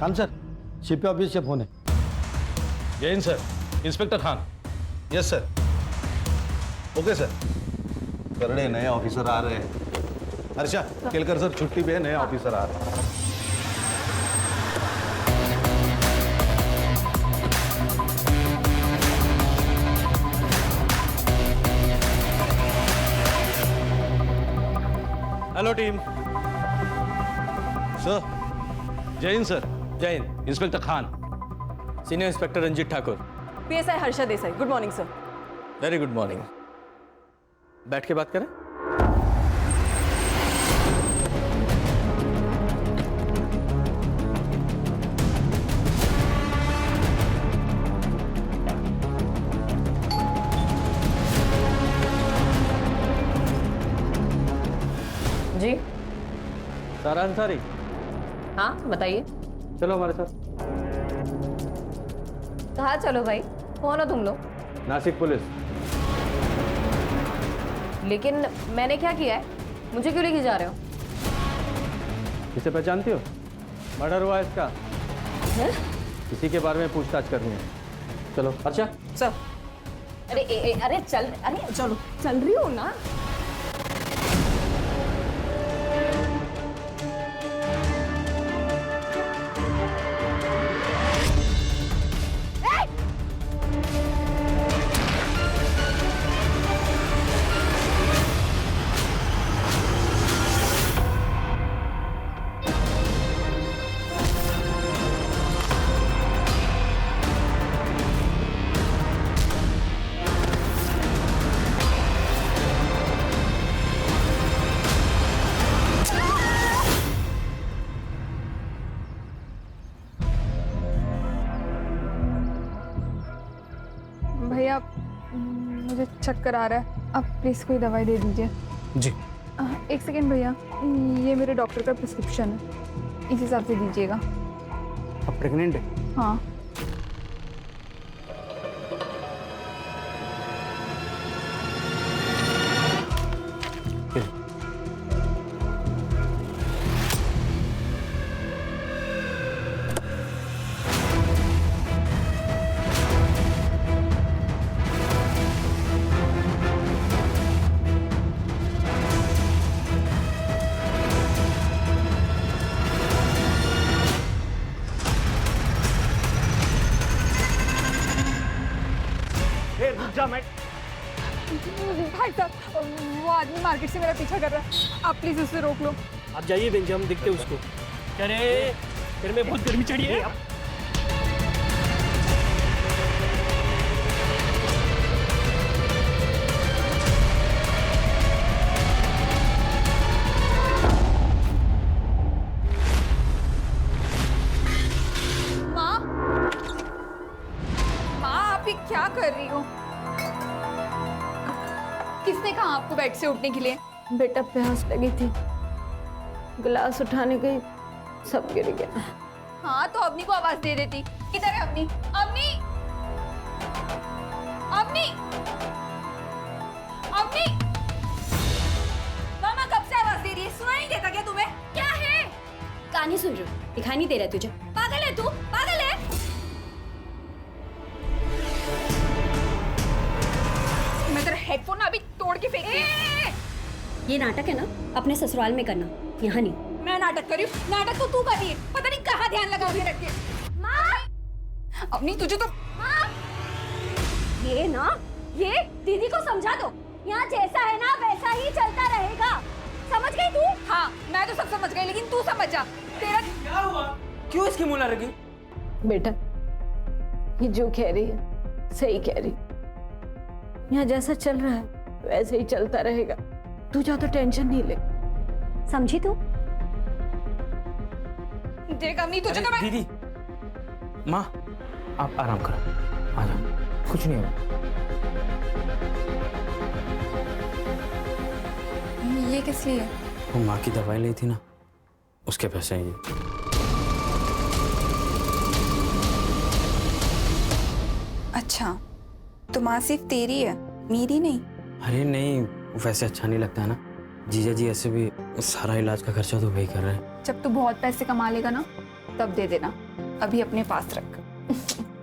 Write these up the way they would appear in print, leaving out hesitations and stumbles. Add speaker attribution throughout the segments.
Speaker 1: Khan sir, CP office से phone है।
Speaker 2: Jain sir, inspector Khan. Yes sir. Okay sir. करड़े नए ऑफिसर आ रहे हैं। हर्षा, केलकर सर छुट्टी पे है, नए ऑफिसर आ रहे हैं। Hello team. सर, जय हिंद सर।
Speaker 3: जय Hind.
Speaker 2: Inspector Khan.
Speaker 3: Senior inspector Ranjeet Thakur.
Speaker 4: PSI Harsha Desai. Good morning sir.
Speaker 3: Very good morning. बैठ के बात करें।
Speaker 4: जी
Speaker 3: सारा अंसारी,
Speaker 4: हाँ बताइए।
Speaker 3: चलो हमारे साथ।
Speaker 4: कहाँ चलो भाई? कौन हो तुम लोग?
Speaker 3: नासिक पुलिस।
Speaker 4: लेकिन मैंने क्या किया है? मुझे क्यों लेके जा रहे हो?
Speaker 3: इसे पहचानती हो? मर्डर हुआ है इसका।
Speaker 4: हैं?
Speaker 3: इसी के बारे में पूछताछ करनी है। चलो। अच्छा
Speaker 4: सर। अरे चल, अरे चलो, चल रही हो ना।
Speaker 5: भैया मुझे चक्कर आ रहा है, आप प्लीज़ कोई दवाई दे दीजिए।
Speaker 2: जी।
Speaker 5: एक सेकेंड भैया, ये मेरे डॉक्टर का प्रिस्क्रिप्शन है, इस हिसाब से दीजिएगा।
Speaker 1: अब प्रेग्नेंट है?
Speaker 5: हाँ। भाई साहब, वो आदमी मार्केट से मेरा पीछा कर रहा है, आप प्लीज उसे रोक लो।
Speaker 6: आप जाइए बेंच, हम देखते हैं उसको। अरे फिर में बहुत गर्मी चढ़ी है।
Speaker 5: माँ, आप ये क्या कर रही हो? किसने कहा आपको बेड से उठने के लिए?
Speaker 4: बेटा प्यास लगी थी, गिलास उठाने गई, सब गिर गया।
Speaker 5: हाँ तो अवनी को आवाज दे देती। किधर है अवनी? अवनी, अवनी, अवनी! मामा कब से आवाज दे रही है, सुनाई नहीं देता क्या तुम्हें? क्या है?
Speaker 7: कहानी सुन रही हूँ, दिखाई नहीं दे रहा तुझे?
Speaker 5: पागल है तू, पागल है। मैं तेरा हेडफोन अभी तोड़ के फेंक दूँ।
Speaker 7: ये नाटक है ना, अपने ससुराल में करना, यहाँ नहीं।
Speaker 5: मैं नाटक कर रही हूँ? नाटक तो तू कर रही है, पता नहीं कहाँ ध्यान लगा के रख के। माँ, अवनी तुझे तो।
Speaker 7: माँ, ये ना, ये दीदी को समझा दो, यहाँ जैसा है ना वैसा ही चलता रहेगा, समझ गई तू?
Speaker 5: हाँ मैं तो सब समझ गई, लेकिन तू समझ जा। तेरा
Speaker 6: क्या हुआ? क्यों इसकी मुँह लगी?
Speaker 4: बेटा, ये जो कह रही है सही कह रही, यहाँ जैसा चल रहा है वैसे ही चलता रहेगा, तू ज्यादा टेंशन नहीं ले।
Speaker 7: समझी तू?
Speaker 5: देख अवनी तुझे तो मैं।
Speaker 6: दीदी, माँ आप आराम करो, आ जाओ, कुछ नहीं होगा।
Speaker 5: ये किस लिए?
Speaker 6: वो माँ की दवाई ली थी ना, उसके पैसे हैं ये।
Speaker 5: अच्छा, तो माँ सिर्फ तेरी है, मेरी नहीं?
Speaker 6: अरे नहीं, वैसे अच्छा नहीं लगता है ना, जीजा जी ऐसे भी सारा इलाज का खर्चा तो वही कर रहे हैं।
Speaker 5: जब तू बहुत पैसे कमा लेगा ना तब दे देना। अभी अपने पास रख।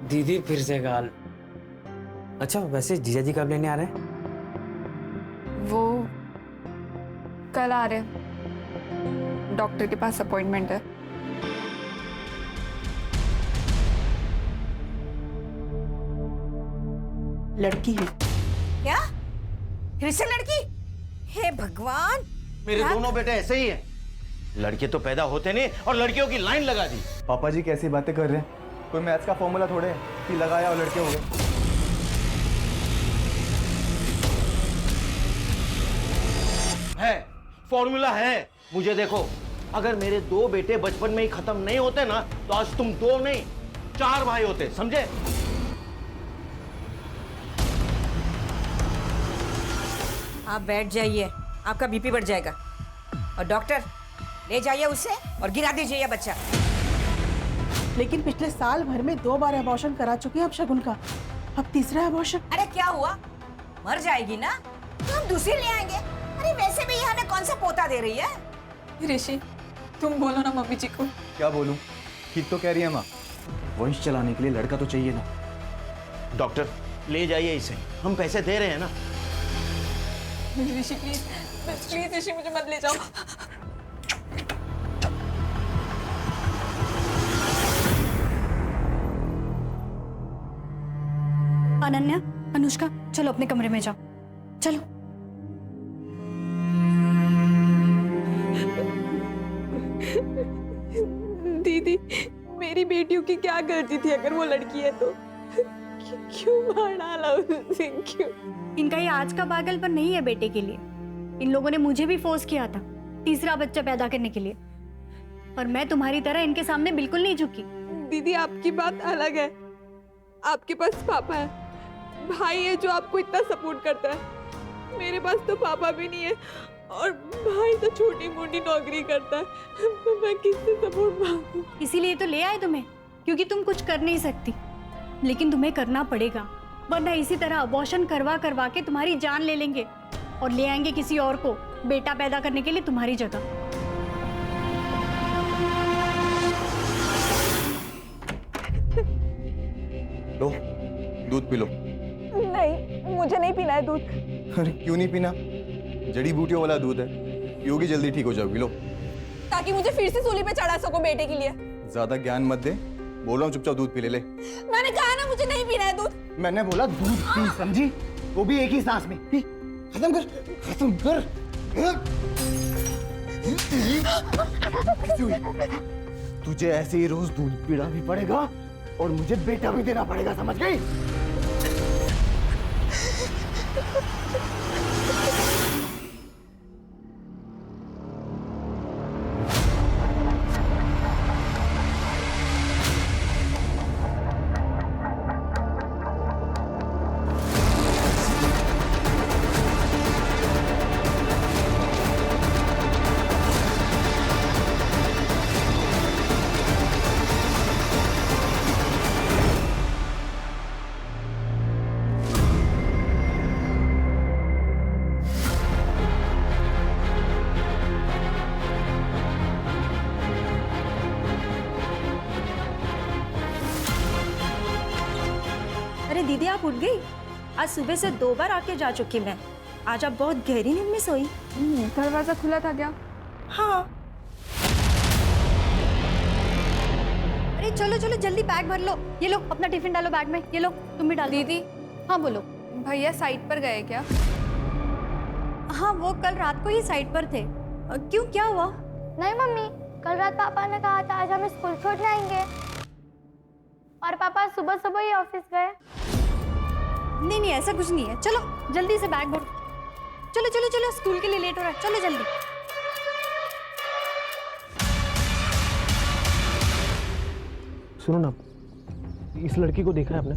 Speaker 6: दीदी फिर से गाल। अच्छा वैसे जीजा जी कब लेने आ रहे हैं?
Speaker 5: वो कल आ रहे हैं, डॉक्टर के पास अपॉइंटमेंट है।
Speaker 8: लड़की है।
Speaker 9: क्या? फिर से लड़की? हे भगवान!
Speaker 2: मेरे दोनों बेटे ऐसे ही हैं। लड़के तो पैदा होते नहीं और लड़कियों की लाइन लगा दी।
Speaker 10: पापा जी कैसी बातें कर रहे हैं? कोई मैथ्स का फॉर्मूला थोड़े है कि लगाया और लड़के हो गए।
Speaker 2: है फॉर्मूला है। मुझे देखो, अगर मेरे 2 बेटे बचपन में ही खत्म नहीं होते ना तो आज तुम 2 नहीं 4 भाई होते, समझे?
Speaker 9: आप बैठ जाइए, आपका बीपी बढ़ जाएगा। और डॉक्टर ले जाइए उसे और गिरा दीजिए ये बच्चा।
Speaker 8: लेकिन पिछले साल भर में 2 बार अबॉर्शन करा चुके हैं अब शगुन का, अब तीसरा अबॉर्शन।
Speaker 9: अरे क्या हुआ, मर जाएगी ना तो हम दूसरी ले आएंगे। अरे वैसे भी ये हमें कौन सा पोता दे रही है।
Speaker 5: ऋषि तुम बोलो ना मम्मी जी को।
Speaker 10: क्या बोलूं? ठीक तो कह रही है माँ, वंश चलाने के लिए लड़का तो चाहिए ना।
Speaker 2: डॉक्टर ले जाइए इसे, हम पैसे दे रहे हैं ना।
Speaker 5: ऋषि प्लीज प्लीज ऋषि मुझे मत ले जाओ।
Speaker 7: अनन्या, अनुष्का, चलो अपने कमरे में जाओ, चलो।
Speaker 4: दीदी मेरी बेटियों की क्या करती थी अगर वो लड़की है तो? क्यों मार डाला उसे? क्यों?
Speaker 7: इनका ये आज का पागलपन नहीं है बेटे के लिए। इन लोगों ने मुझे भी फोर्स किया था तीसरा बच्चा पैदा करने के लिए, और मैं तुम्हारी तरह इनके सामने बिल्कुल नहीं झुकी।
Speaker 4: दीदी आपकी बात अलग है, आपके पास पापा है, भाई है जो आपको इतना सपोर्ट करता है। मेरे पास तो पापा भी नहीं है और भाई तो छोटी मोटी नौकरी करता है, तो मैं किससे सपोर्ट मांगूं?
Speaker 7: इसीलिए तो ले आए तुम्हें, क्योंकि तुम कुछ कर नहीं सकती, लेकिन तुम्हें करना पड़ेगा, वरना इसी तरह अबॉर्शन करवा करवा के तुम्हारी जान ले लेंगे और ले आएंगे किसी और को बेटा पैदा करने के लिए तुम्हारी जगह।
Speaker 10: लो दूध पी लो।
Speaker 4: नहीं, मुझे नहीं पीना है दूध।
Speaker 10: अरे क्यों नहीं पीना? जड़ी बूटियों वाला दूध है, पियोगी जल्दी ठीक हो जाओगी। लो।
Speaker 5: ताकि मुझे फिर से सूली पे चढ़ा सको बेटे के लिए।
Speaker 10: ज्यादा ज्ञान मत दे, बोल रहा हूँ चुपचाप दूध पी ले।
Speaker 5: मैंने कहा ना मुझे नहीं पीना है दूध।
Speaker 1: मैंने बोला दूध पी, समझी? वो भी एक ही सांस में पी। खत्म कर, खत्म कर। तुझे ऐसे ही रोज दूध पीना भी पड़ेगा और मुझे बेटा भी देना पड़ेगा, समझ गई?
Speaker 7: अरे दीदी आप उठ गई? आज सुबह से 2 बार आके जा चुकी मैं। आज आप बहुत गहरी नींद में सोई।
Speaker 5: दरवाजा खुला था क्या?
Speaker 7: हाँ। अरे चलो चलो जल्दी बैग भर लो। ये लो अपना टिफिन डालो बैग में। ये लो तुम भी डाल दो।
Speaker 5: दीदी
Speaker 7: हाँ बोलो।
Speaker 5: भैया साइट पर गए क्या?
Speaker 7: हाँ वो कल रात को ही साइट पर थे। क्यों क्या हुआ?
Speaker 11: नहीं मम्मी, कल रात पापा ने कहा था आज हम स्कूल छोड़ने आएंगे और पापा सुबह सुबह ही ऑफिस गए।
Speaker 7: नहीं नहीं ऐसा कुछ नहीं है। चलो जल्दी से बैग भरो। चलो चलो चलो स्कूल के लिए लेट हो रहा है। चलो जल्दी।
Speaker 3: सुनो ना, इस लड़की को देखा है आपने?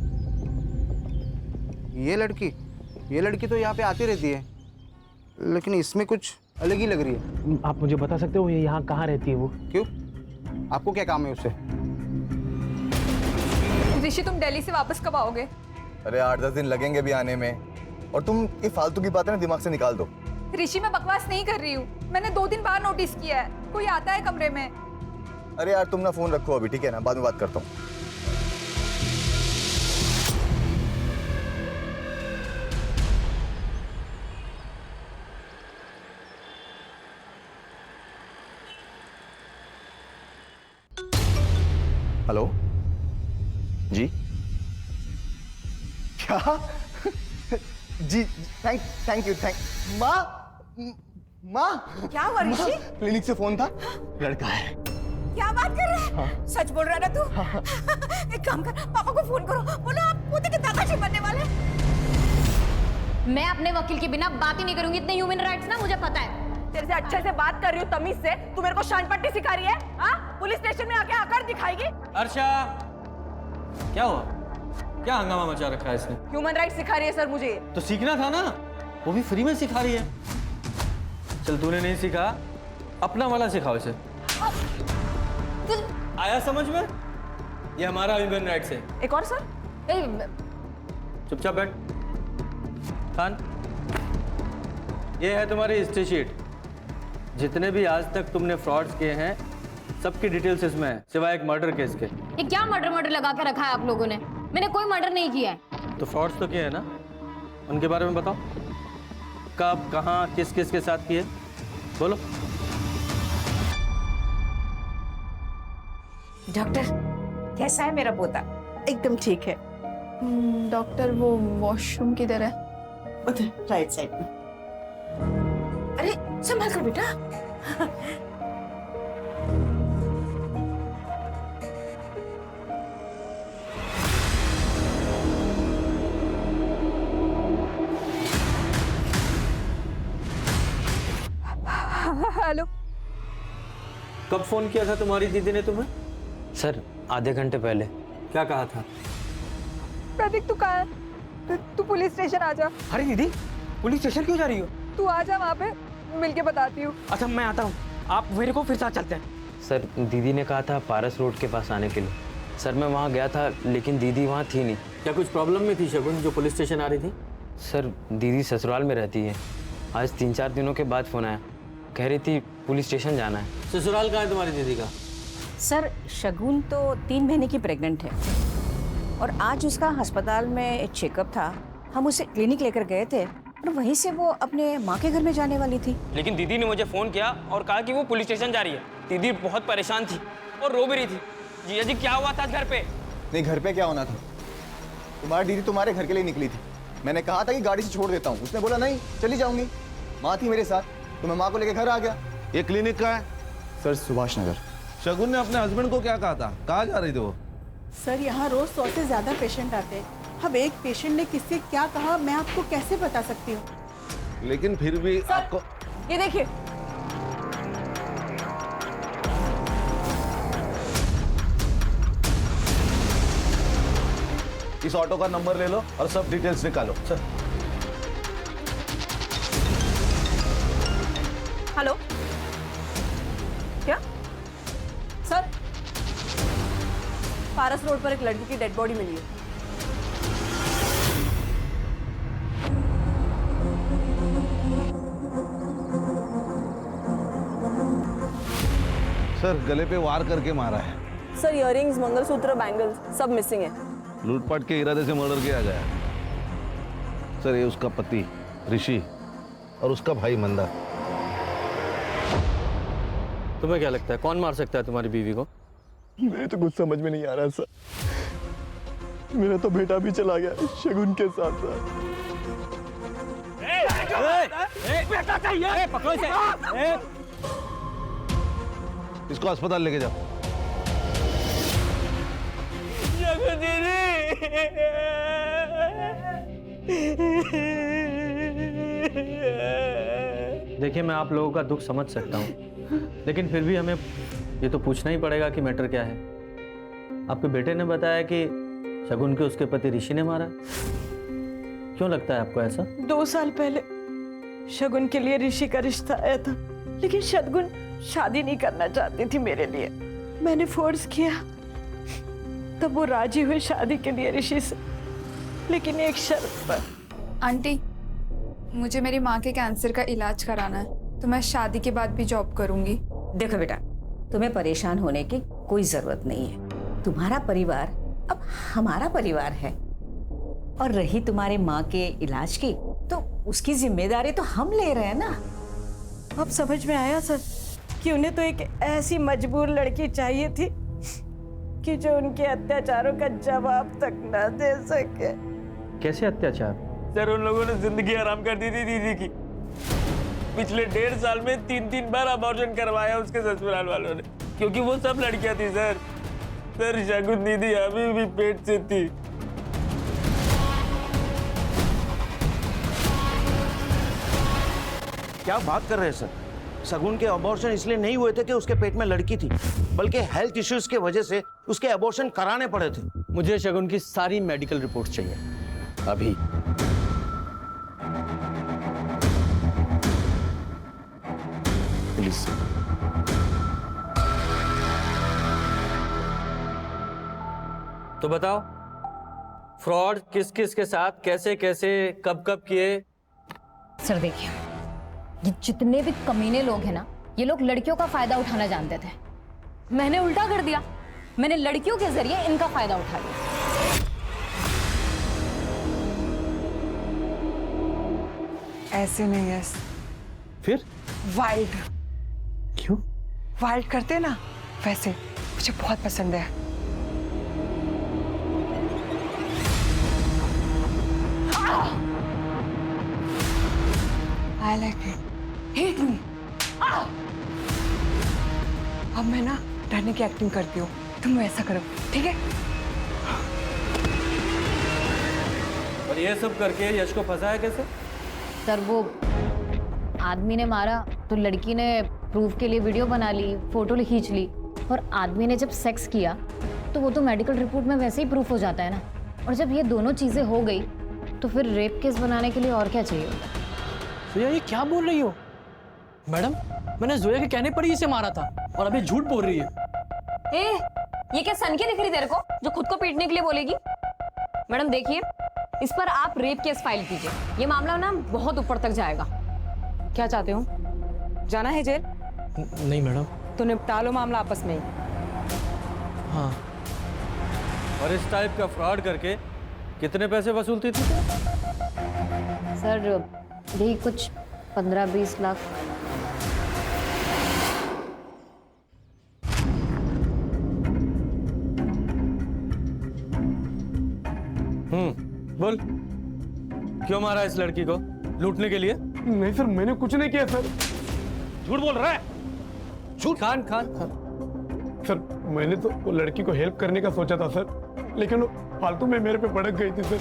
Speaker 1: ये लड़की तो यहाँ पे आती रहती है, लेकिन इसमें कुछ अलग ही लग रही है।
Speaker 3: आप मुझे बता सकते हो ये यहाँ कहाँ रहती है वो?
Speaker 1: क्यों? आपको क्या काम है उससे?
Speaker 5: ऋषि तुम दिल्ली से वापस कब आओगे?
Speaker 10: अरे 8-10 दिन लगेंगे भी आने में, और तुम ये फालतू की बातें ना दिमाग से निकाल दो।
Speaker 5: ऋषि मैं बकवास नहीं कर रही हूँ, मैंने 2 दिन बाद नोटिस किया है, कोई आता है कमरे में।
Speaker 10: अरे यार तुम ना फोन रखो अभी, ठीक है ना, बाद में बात करता हूँ। हेलो जी, क्या? जी थैंक यू। माँ
Speaker 9: क्या हुआ ऋषि?
Speaker 10: क्लिनिक से फोन था, लड़का है।
Speaker 9: क्या बात कर रहे हैं? सच बोल रहा है ना तू? एक काम कर, पापा को फोन करो, बोलो आप पोते के दादाजी बनने वाले।
Speaker 5: मैं अपने वकील के बिना बात ही नहीं करूंगी। इतने ह्यूमन राइट्स ना मुझे पता है।
Speaker 9: तेरे से अच्छे से बात कर रही हूँ तमीज से, तू मेरे को शान पट्टी सिखा रही है? हाँ, पुलिस स्टेशन में आके आकर दिखाएगी?
Speaker 6: अर्षा, क्या हुआ? क्या हंगामा मचा रखा है इसने?
Speaker 9: ह्यूमन राइट्स सिखा रही है सर मुझे।
Speaker 6: तो सीखना था ना, वो भी फ्री में सिखा रही है। चल तूने नहीं सीखा, अपना वाला सिखाओ इसे। आया समझ में? ये हमारा ह्यूमन राइट्स है।
Speaker 9: एक और सर?
Speaker 6: चुपचाप बैठ। खान, ये है तुम्हारी हिस्ट्री शीट। जितने भी आज तक तुमने फ्रॉड्स किए हैं, सबकी डिटेल्स इसमें है, सिवाय एक मर्डर केस के।
Speaker 5: ये क्या मर्डर लगा के रखा है आप लोगों ने? मैंने कोई मर्डर नहीं किया है।
Speaker 6: तो फ्रॉड्स तो किए हैं ना, उनके बारे में बताओ। कब, कहाँ, किस किस के साथ किए, बोलो।
Speaker 9: डॉक्टर, कैसा है मेरा पोता?
Speaker 8: एकदम ठीक है।
Speaker 4: डॉक्टर वो वॉशरूम किधर है?
Speaker 8: उधर राइट साइड में।
Speaker 9: अरे संभाल कर बेटा।
Speaker 4: हेलो,
Speaker 6: कब फोन किया था तुम्हारी दीदी ने तुम्हें?
Speaker 12: सर आधे घंटे पहले।
Speaker 6: क्या कहा था?
Speaker 4: प्रतीक तू कहाँ है? तू पुलिस स्टेशन आ जा।
Speaker 12: अरे दीदी, पुलिस स्टेशन क्यों जा रही हो?
Speaker 4: तू आ जा, वहाँ पे मिलके बताती हूँ।
Speaker 12: अच्छा मैं आता हूँ, आप मेरे को फिर साथ चलते हैं। सर दीदी ने कहा था पारस रोड के पास आने के लिए। सर मैं वहाँ गया था लेकिन दीदी वहाँ थी नहीं।
Speaker 6: क्या कुछ प्रॉब्लम में थी शगुन जो पुलिस स्टेशन आ रही थी?
Speaker 12: सर दीदी ससुराल में रहती है। आज 3-4 दिनों के बाद फोन आया, कह रही थी पुलिस स्टेशन जाना है।
Speaker 6: ससुराल कहाँ है तुम्हारी दीदी का?
Speaker 9: सर शगुन तो 3 महीने की प्रेग्नेंट है और आज उसका अस्पताल में एक चेकअप था। हम उसे क्लिनिक लेकर गए थे और वहीं से वो अपने माँ के घर में जाने वाली थी।
Speaker 12: लेकिन दीदी ने मुझे फ़ोन किया और कहा कि वो पुलिस स्टेशन जा रही है। दीदी बहुत परेशान थी और रो भी रही थी। जीजा जी क्या हुआ था घर पे?
Speaker 10: नहीं, घर पे क्या होना था? तुम्हारी दीदी तुम्हारे घर के लिए निकली थी। मैंने कहा था कि गाड़ी से छोड़ देता हूँ, उसने बोला नहीं चली जाऊंगी। माँ थी मेरे साथ तो मैं माँ को लेकर घर आ गया।
Speaker 2: ये क्लिनिक का है?
Speaker 10: सर सुभाष नगर।
Speaker 2: शगुन ने अपने हस्बैंड को क्या कहा था? कहाँ जा रही थी वो?
Speaker 8: सर यहाँ रोज 100 से ज्यादा पेशेंट आते हैं। अब एक पेशेंट ने किससे क्या कहा मैं आपको कैसे बता सकती हूँ?
Speaker 2: लेकिन फिर भी आपको
Speaker 9: ये देखिए,
Speaker 2: इस ऑटो का नंबर ले लो और सब डिटेल्स निकालो। सर
Speaker 9: हेलो, क्या सर? पारस रोड पर एक लड़की की डेड बॉडी मिली है।
Speaker 2: सर गले पे वार करके मारा है।
Speaker 9: सर इयररिंग्स, मंगलसूत्र, बैंगल्स सब मिसिंग है।
Speaker 2: लूटपाट के इरादे से मर्डर किया गया। सर ये उसका पति ऋषि और उसका भाई मंदा।
Speaker 6: तुम्हें क्या लगता है कौन मार सकता है तुम्हारी बीवी को?
Speaker 3: मेरे तो कुछ समझ में नहीं आ रहा सर। मेरा तो बेटा भी चला गया शगुन के साथ साथ।
Speaker 12: बेटा चाहिए, पकड़ो इसे।
Speaker 2: इसको अस्पताल लेके जाओ।
Speaker 6: देखिए मैं आप लोगों का दुख समझ सकता हूँ, लेकिन फिर भी हमें ये तो पूछना ही पड़ेगा कि मैटर क्या है। आपके बेटे ने बताया कि शगुन के उसके पति ऋषि ने मारा। क्यों लगता है आपको ऐसा?
Speaker 8: 2 साल पहले शगुन के लिए ऋषि का रिश्ता आया था, लेकिन शगुन शादी नहीं करना चाहती थी मेरे लिए। मैंने फोर्स किया तब वो राजी हुए शादी के लिए ऋषि से, लेकिन एक शर्त पर।
Speaker 4: आंटी, मुझे मेरी माँ के कैंसर का इलाज कराना है, तो मैं शादी के बाद भी जॉब करूंगी।
Speaker 9: देखो बेटा, तुम्हें परेशान होने की कोई जरूरत नहीं है। तुम्हारा परिवार अब हमारा परिवार है, और रही तुम्हारे माँ के इलाज की, तो उसकी जिम्मेदारी तो हम ले रहे हैं ना।
Speaker 8: अब समझ में आया सर कि उन्हें तो एक ऐसी मजबूर लड़की चाहिए थी कि जो उनके अत्याचारों का जवाब तक न दे सके।
Speaker 6: कैसे अत्याचार?
Speaker 12: सर उन लोगों ने जिंदगी आराम कर दी थी दीदी की। पिछले 1.5 साल में 3 बार अबॉर्शन करवाया उसके ससुराल वालों ने, क्योंकि वो सब लड़कियां थी सर। शगुन दीदी अभी भी पेट से थी।
Speaker 13: क्या बात कर रहे हैं सर? शगुन के अबॉर्शन इसलिए नहीं हुए थे कि उसके पेट में लड़की थी, बल्कि हेल्थ इश्यूज के वजह से उसके अबॉर्शन कराने पड़े थे।
Speaker 6: मुझे शगुन की सारी मेडिकल रिपोर्ट चाहिए अभी।
Speaker 13: प्लीज।
Speaker 6: तो बताओ, फ्रॉड किस किस के साथ, कैसे कैसे, कब कब किए?
Speaker 5: सर देखिए, ये जितने भी कमीने लोग हैं ना, ये लोग लड़कियों का फायदा उठाना जानते थे। मैंने उल्टा कर दिया, मैंने लड़कियों के जरिए इनका फायदा उठा लिया।
Speaker 14: ऐसे नहीं है।
Speaker 6: फिर
Speaker 14: वाइल्ड।
Speaker 6: क्यों?
Speaker 14: वाइल्ड करते ना, वैसे मुझे बहुत पसंद है। I like it. Hit me. अब मैं ना डरने की एक्टिंग करती हूँ, तुम वैसा करो, ठीक है?
Speaker 6: और ये सब करके यश को फंसाया कैसे?
Speaker 5: सर वो आदमी ने मारा तो लड़की ने प्रूफ के लिए वीडियो बना ली, फोटो खींच ली, और आदमी ने जब सेक्स किया तो वो तो मेडिकल रिपोर्ट में वैसे ही प्रूफ हो जाता है ना। और जब ये दोनों चीजें हो गई तो फिर रेप केस बनाने के लिए और क्या चाहिए होता?
Speaker 15: जोया ये क्या बोल रही हो? मैडम, मैंने जोया के कहने पर ही इसे मारा था और अभी झूठ बोल रही है।
Speaker 5: ए, ये क्या सनकी दिख रही तेरे को जो खुद को पीटने के लिए बोलेगी? मैडम देखिए, इस पर आप रेप केस फाइल कीजिए, ये मामला ना बहुत ऊपर तक जाएगा।
Speaker 14: क्या चाहते हो? जाना है जेल?
Speaker 15: नहीं मैडम।
Speaker 14: तो निपटा लो मामला आपस में ही।
Speaker 15: हाँ।
Speaker 6: और इस टाइप का फ्रॉड करके कितने पैसे वसूलती थी?
Speaker 5: सर यही कुछ 15-20 लाख।
Speaker 6: बोल, क्यों मारा इस लड़की को? लूटने के लिए?
Speaker 3: नहीं सर, मैंने कुछ नहीं किया सर।
Speaker 6: झूठ बोल रहा है? झूठ। खान
Speaker 3: सर मैंने तो वो लड़की को हेल्प करने का सोचा था सर, लेकिन वो फालतू में मेरे पे भड़क गई थी सर।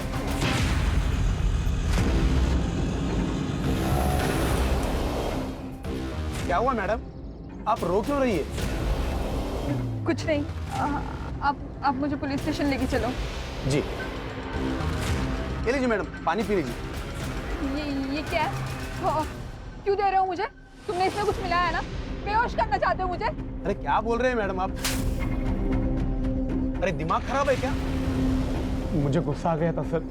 Speaker 1: क्या हुआ मैडम, आप रो क्यों रही है?
Speaker 4: कुछ नहीं, आप मुझे पुलिस स्टेशन लेके चलो।
Speaker 1: जी, ये लीजिए मैडम, पानी पी लीजिए।
Speaker 4: ये क्या है? क्यों दे रहे हो मुझे? तुमने इसमें कुछ मिलाया है ना? बेहोश करना चाहते हो मुझे?
Speaker 1: अरे क्या बोल रहे हैं मैडम आप? अरे दिमाग खराब है क्या?
Speaker 3: मुझे गुस्सा आ गया था सर,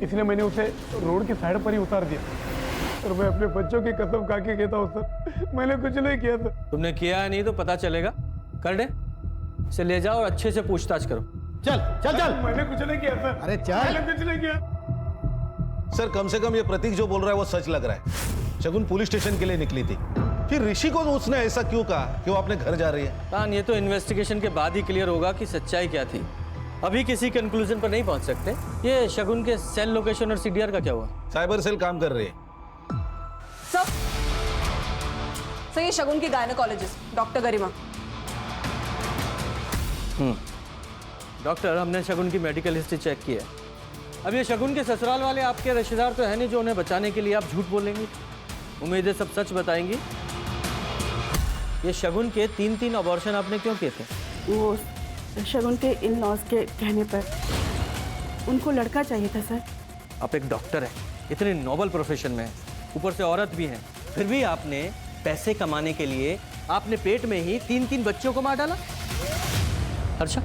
Speaker 3: इसलिए मैंने उसे रोड की साइड पर ही उतार दिया। और मैं अपने बच्चों की कसम खा के कहता हूँ सर, मैंने कुछ नहीं किया सर।
Speaker 6: तुमने किया नहीं तो पता चलेगा। कर दे, इसे ले जाओ और अच्छे से पूछताछ करो। चल चल चल।
Speaker 3: मैंने कुछ नहीं किया सर।
Speaker 2: अरे चल।
Speaker 3: मैंने कुछ नहीं किया
Speaker 2: सर। कम से कम ये प्रतीक जो बोल रहा है वो सच लग रहा है। शगुन पुलिस स्टेशन के लिए निकली थी, फिर ऋषि को उसने ऐसा क्यों कहा कि वो अपने घर जा रही है?
Speaker 6: तान, ये तो इन्वेस्टिगेशन के बाद ही क्लियर होगा कि सच्चाई क्या थी। अभी किसी कंक्लूजन पर नहीं पहुंच सकते। ये शगुन के सेल लोकेशन और सीडीआर का क्या हुआ?
Speaker 2: साइबर सेल काम कर रही है।
Speaker 14: सर ये शगुन की गायनेकोलॉजिस्ट डॉक्टर गरिमा।
Speaker 6: डॉक्टर, हमने शगुन की मेडिकल हिस्ट्री चेक की है। अब ये शगुन के ससुराल वाले आपके रिश्तेदार तो है नहीं जो उन्हें बचाने के लिए आप झूठ बोलेंगे। उम्मीद है सब सच बताएंगी। ये शगुन के 3 अबॉर्शन आपने क्यों किए थे?
Speaker 16: वो शगुन के इन लॉज के कहने पर उनको लड़का चाहिए था सर।
Speaker 6: आप एक डॉक्टर हैं, इतने नोबल प्रोफेशन में, ऊपर से औरत भी हैं, फिर भी आपने पैसे कमाने के लिए आपने पेट में ही 3 बच्चों को मार डाला। हर्षा,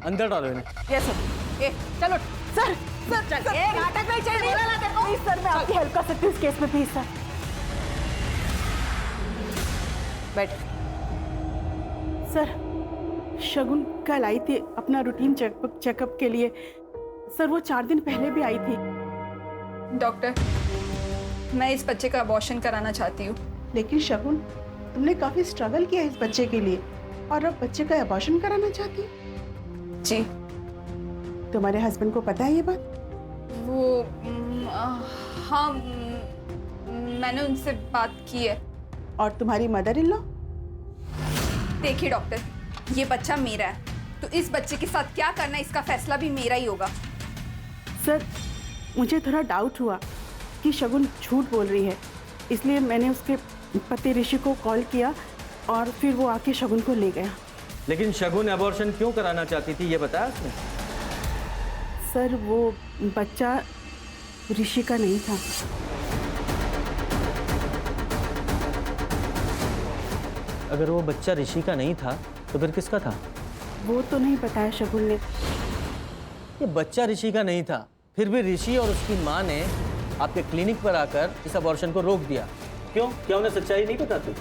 Speaker 6: अंदर डालो इन्हें।
Speaker 14: Yes sir. ए चलो सर। सर चल, ए नाटक नहीं चाहिए, बोला ना तेरे को।
Speaker 16: प्लीज सर, मैं आपकी हेल्प कर सकती हूँ इस केस में, प्लीज सर।
Speaker 14: बैठ।
Speaker 16: सर, शगुन कल आई थी अपना रूटीन चेकअप के लिए। सर वो 4 दिन पहले भी आई थी।
Speaker 4: डॉक्टर, मैं इस बच्चे का अबॉर्शन कराना चाहती हूँ।
Speaker 16: लेकिन शगुन, तुमने काफी स्ट्रगल किया इस बच्चे के लिए और अब बच्चे का अबॉर्शन कराना चाहती हो?
Speaker 4: जी।
Speaker 16: तुम्हारे हस्बैंड को पता है ये बात?
Speaker 4: वो हाँ, मैंने उनसे बात की है।
Speaker 16: और तुम्हारी मदर इन लॉ?
Speaker 4: देखिए डॉक्टर, ये बच्चा मेरा है, तो इस बच्चे के साथ क्या करना है इसका फैसला भी मेरा ही होगा।
Speaker 16: सर, मुझे थोड़ा डाउट हुआ कि शगुन झूठ बोल रही है, इसलिए मैंने उसके पति ऋषि को कॉल किया और फिर वो आके शगुन को ले गया।
Speaker 6: लेकिन शगुन अबॉर्शन क्यों कराना चाहती थी ये बताया उसने?
Speaker 16: सर वो बच्चा ऋषि का नहीं था।
Speaker 6: अगर वो बच्चा ऋषि का नहीं था तो फिर किसका था?
Speaker 16: वो तो नहीं बताया शगुन ने।
Speaker 6: ये बच्चा ऋषि का नहीं था, फिर भी ऋषि और उसकी माँ ने आपके क्लिनिक पर आकर इस अबॉर्शन को रोक दिया। क्यों? क्या उन्हें सच्चाई नहीं बताती?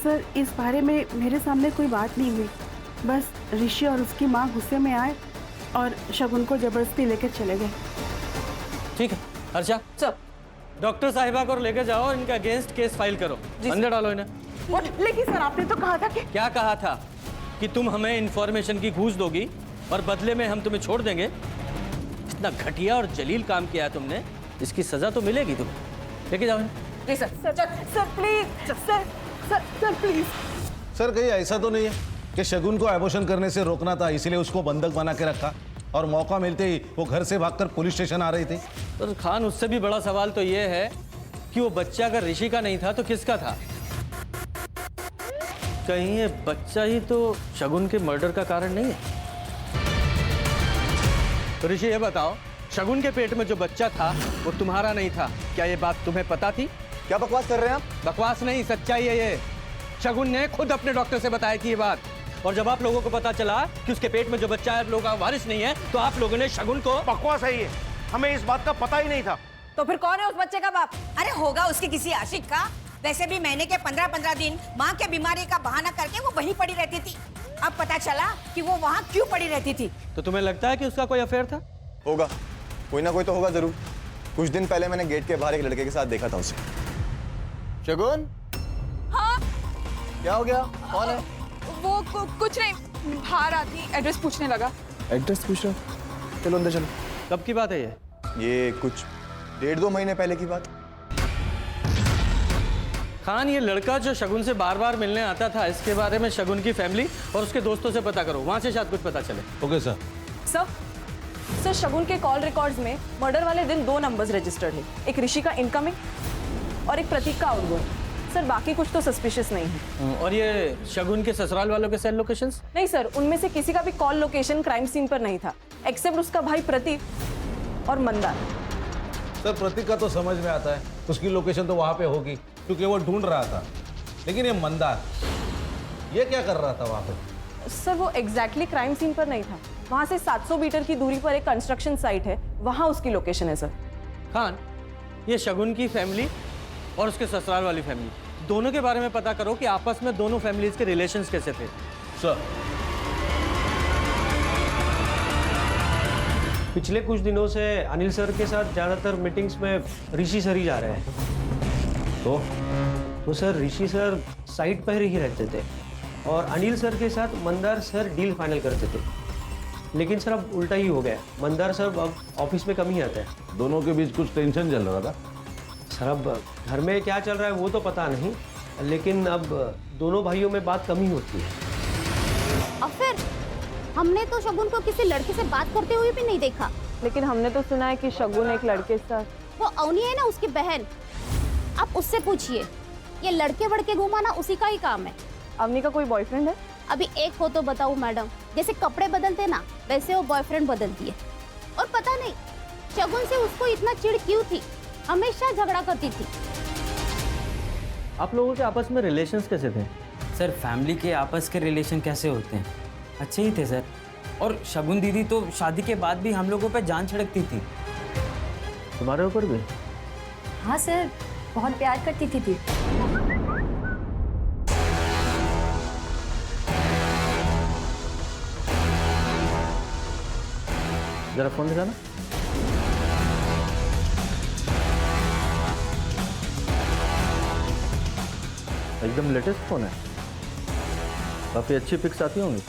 Speaker 16: सर, इस बारे में मेरे सामने कोई बात नहीं हुई। बस ऋषि और उसकी माँ गुस्से में आए और शगुन को जबरदस्ती लेकर चले गए।
Speaker 6: ठीक है हर्षा, सब डॉक्टर साहिबा को लेकर जाओ और इनके अगेंस्ट केस फाइल करो। अंदर डालो इन्हें।
Speaker 16: लेकिन सर, आपने तो कहा था कि...
Speaker 6: क्या कहा था? कि तुम हमें इंफॉर्मेशन की घूस दोगी और बदले में हम तुम्हें छोड़ देंगे। इतना घटिया और जलील काम किया तुमने, इसकी सजा तो मिलेगी तुम्हें। लेके जाओ इन्हें।
Speaker 16: Sir please, sir please.
Speaker 2: Sir कहीं ऐसा तो नहीं है कि शगुन को एबॉर्शन करने से रोकना था, इसलिए उसको बंधक बना के रखा और मौका मिलते ही वो घर से भागकर पुलिस स्टेशन आ रही थी?
Speaker 6: तो खान, उससे भी बड़ा सवाल तो ये है कि वो बच्चा अगर ऋषि का नहीं था तो किसका था? कहीं ये बच्चा ही तो शगुन के मर्डर का कारण नहीं है? तो ऋषि ये बताओ, शगुन के पेट में जो बच्चा था वो तुम्हारा नहीं था, क्या ये बात तुम्हें पता थी?
Speaker 10: क्या बकवास कर रहे हैं आप?
Speaker 6: बकवास नहीं, सच्चाई है ये। शगुन ने खुद अपने डॉक्टर से बताया थी ये बात, और जब आप लोगों को पता चला कि उसके पेट में जो बच्चा है आप लोगों का वारिस नहीं है, तो आप लोगों ने शगुन को...
Speaker 13: बकवास है ये, हमें इस बात का पता ही नहीं था।
Speaker 9: तो फिर कौन है उस बच्चे का बाप? अरे होगा उसके किसी आशिक का। वैसे भी महीने के 15-15 दिन माँ के बीमारी का बहाना करके वो वहीं पड़ी रहती थी। अब पता चला कि वो वहाँ क्यों पड़ी रहती थी।
Speaker 6: तो तुम्हें लगता है कि उसका कोई अफेयर था?
Speaker 10: होगा, कोई ना कोई तो होगा जरूर। कुछ दिन पहले मैंने गेट के बाहर एक लड़के के साथ देखा था उसे। शगुन?
Speaker 4: हाँ?
Speaker 10: क्या हो गया? कौन है?
Speaker 4: वो कुछ नहीं, बाहर आती एड्रेस पूछने लगा।
Speaker 10: एड्रेस पूछ रहा? चलो अंदर चलो।
Speaker 6: कब की बात है
Speaker 10: ये कुछ 1.5-2 महीने पहले की बात।
Speaker 6: खान, ये लड़का जो शगुन से बार बार मिलने आता था, इसके बारे में शगुन की फैमिली और उसके दोस्तों से पता करो, वहां से शायद कुछ पता चले।
Speaker 2: Okay sir.
Speaker 14: सर, शगुन के कॉल रिकॉर्ड्स में मर्डर वाले दिन 2 नंबर्स रजिस्टर्ड है, एक ऋषि का इनकमिंग और एक प्रतीक का आउटगोइंग। सर बाकी कुछ तो सस्पिशियस नहीं है।
Speaker 6: और ये शगुन के ससुराल वालों के सेल लोकेशंस?
Speaker 14: नहीं सर, उनमें से किसी का भी कॉल लोकेशन क्राइम सीन पर नहीं था, एक्सेप्ट उसका भाई प्रतीक और मंदार।
Speaker 2: सर प्रतीक का तो समझ में आता है, उसकी लोकेशन तो वहाँ पे होगी क्योंकि वो ढूंढ रहा था। लेकिन ये मंदार, ये क्या कर रहा था वहाँ पे?
Speaker 14: सर वो एग्जैक्टली क्राइम सीन पर नहीं था, वहाँ से 700 मीटर की दूरी पर एक कंस्ट्रक्शन साइट है, वहाँ उसकी लोकेशन है सर।
Speaker 6: खान, ये शगुन की फैमिली और उसके ससुराल वाली फैमिली, दोनों के बारे में पता करो कि आपस में दोनों फैमिलीज के रिलेशंस कैसे थे।
Speaker 2: सर
Speaker 12: पिछले कुछ दिनों से अनिल सर के साथ ज़्यादातर मीटिंग्स में ऋषि सर ही जा रहे हैं। तो सर ऋषि सर साइट पर ही रहते थे और अनिल सर के साथ मंदार सर डील फाइनल करते थे। लेकिन सर अब उल्टा ही हो गया, मंदार सर अब ऑफिस में कम ही आते हैं।
Speaker 2: दोनों के बीच कुछ टेंशन चल रहा था?
Speaker 12: सर अब घर में क्या चल रहा है वो तो पता नहीं, लेकिन अब दोनों भाइयों में बात कम ही होती है।
Speaker 11: और फिर हमने तो शगुन को किसी लड़के से बात करते हुए भी नहीं देखा।
Speaker 14: लेकिन हमने तो सुना है कि शगुन एक लड़के से...
Speaker 11: वो अवनी है ना, उसकी बहन, आप उससे पूछिए। ये लड़के वड़के घुमाना उसी का ही काम है।
Speaker 14: अवनी का कोई बॉयफ्रेंड है?
Speaker 11: अभी एक हो तो बताऊं मैडम, जैसे कपड़े बदलते ना वैसे वो बॉयफ्रेंड बदलती है। और पता नहीं शगुन से उसको इतना चिढ़ क्यों थी, हमेशा झगड़ा करती थी।
Speaker 6: आप लोगों के आपस में रिलेशंस कैसे थे?
Speaker 17: सर फैमिली के आपस के रिलेशन कैसे होते हैं, अच्छे ही थे सर। और शगुन दीदी तो शादी के बाद भी हम लोगों पे जान छिड़कती थी।
Speaker 6: तुम्हारे ऊपर भी?
Speaker 11: हाँ सर, बहुत प्यार करती थी।
Speaker 6: जरा फोन दिखाना। एकदम लेटेस्ट फोन है, काफी अच्छी पिक्स आती होंगी।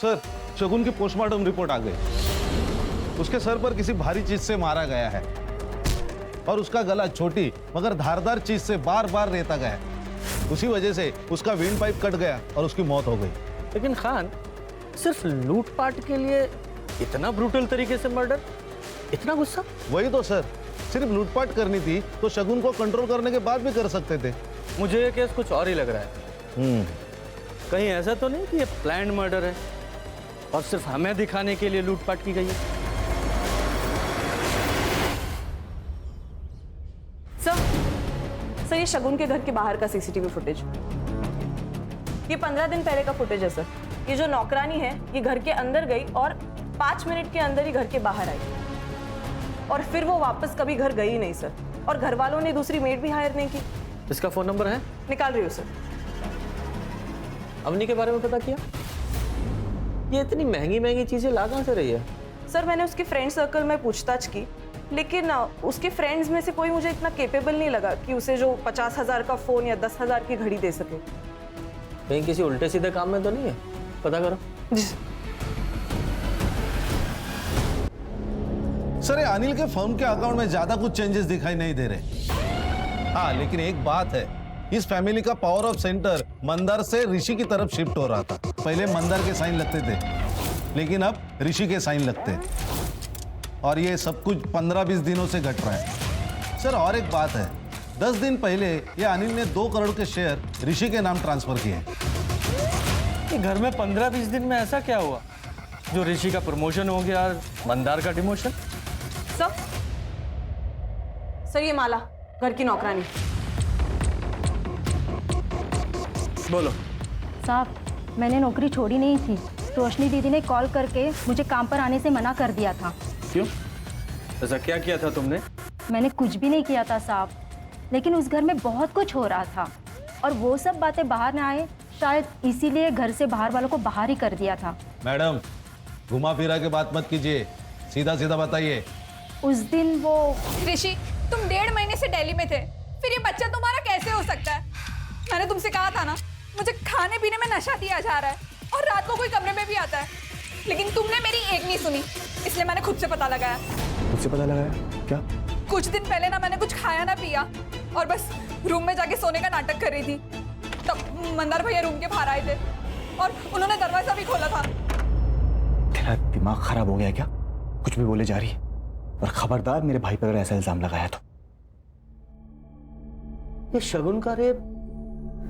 Speaker 2: सर, शगुन की पोस्टमार्टम रिपोर्ट आ गई। उसके सर पर किसी भारी चीज से मारा गया है और उसका गला छोटी मगर धारदार चीज से बार बार रेता गया है। उसी वजह से उसका विंड पाइप कट गया और उसकी मौत हो गई।
Speaker 6: लेकिन खान, सिर्फ लूटपाट के लिए इतना ब्रूटल तरीके से मर्डर, इतना गुस्सा?
Speaker 2: वही तो सर, सिर्फ लूटपाट करनी थी तो शगुन को कंट्रोल करने के बाद भी कर सकते थे।
Speaker 6: मुझे ये केस कुछ और ही लग रहा है। कहीं ऐसा तो नहीं कि ये प्लान्ड मर्डर है और सिर्फ हमें दिखाने के लिए लूटपाट की गई है?
Speaker 14: सर, ये शगुन के घर के बाहर का सीसीटीवी फुटेज। ये 15 दिन पहले का फुटेज है सर। ये जो नौकरानी है ये घर के अंदर गई और 5 मिनट के अंदर ही घर के बाहर आई और फिर वो वापस कभी घर गई ही नहीं सर। और घर वालों ने दूसरी मेड भी हायर नहीं की।
Speaker 6: इसका फोन नंबर है?
Speaker 14: निकाल रही हूँ सर।
Speaker 6: अवनी के बारे में पता किया? ये इतनी महंगी महंगी चीजें ला कहाँ से रही है?
Speaker 14: सर, मैंने उसके फ्रेंड सर्कल में पूछताछ की, लेकिन उसके फ्रेंड्स में से कोई मुझे इतना केपेबल नहीं लगा कि उसे जो 50,000 का फोन या 10,000 की घड़ी दे सके।
Speaker 6: कहीं किसी उल्टे सीधे काम में तो नहीं है? पता करो।
Speaker 14: जी
Speaker 2: सर, ये अनिल के फोन के अकाउंट में ज्यादा कुछ चेंजेस दिखाई नहीं दे रहे। हाँ, लेकिन एक बात है, इस फैमिली का पावर ऑफ सेंटर मंदार से ऋषि की तरफ शिफ्ट हो रहा था। पहले मंदार के साइन लगते थे, लेकिन अब ऋषि के साइन लगते हैं और ये सब कुछ 15-20 दिनों से घट रहा है। सर, और एक बात है, 10 दिन पहले ये अनिल ने 2 करोड़ के शेयर ऋषि के नाम ट्रांसफर किए।
Speaker 6: ये घर में 15-20 दिन में ऐसा क्या हुआ जो ऋषि का प्रमोशन हो गया और मंदार का डिमोशन?
Speaker 14: सर, ये माला घर की नौकरानी।
Speaker 6: बोलो।
Speaker 11: साहब, मैंने नौकरी छोड़ी नहीं थी। रोशनी दीदी ने कॉल करके मुझे काम पर आने से मना कर दिया था।
Speaker 6: क्यों? ऐसा क्या किया था तुमने?
Speaker 11: मैंने कुछ भी नहीं किया था साहब, लेकिन उस घर में बहुत कुछ हो रहा था और वो सब बातें बाहर ना आए, शायद इसीलिए घर से बाहर वालों को बाहर ही कर दिया था।
Speaker 2: मैडम, घुमा फिरा के बात मत कीजिए, सीधा सीधा बताइए।
Speaker 11: उस दिन वो
Speaker 4: ऋषि, तुम 1.5 महीने से दिल्ली में थे, फिर ये बच्चा तुम्हारा कैसे हो सकता है? मैंने तुमसे कहा था ना, मुझे खाने पीने में नशा दिया जा रहा है और रात को कोई कमरे में भी आता है, लेकिन तुमने मेरी एक नहीं सुनी, इसलिए मैंने खुद से पता लगाया।
Speaker 10: मुझसे पता लगाया क्या?
Speaker 4: कुछ दिन पहले ना मैंने कुछ खाया ना पिया और बस रूम में जाके सोने का नाटक कर रही थी, तब मंदार भैया रूम के बाहर आए थे और उन्होंने दरवाजा भी खोला था।
Speaker 10: तेरा दिमाग खराब हो गया क्या? कुछ भी बोले जा रही है, और खबरदार मेरे भाई पर अगर ऐसा इल्जाम लगाया तो।
Speaker 6: ये शगुन का रेप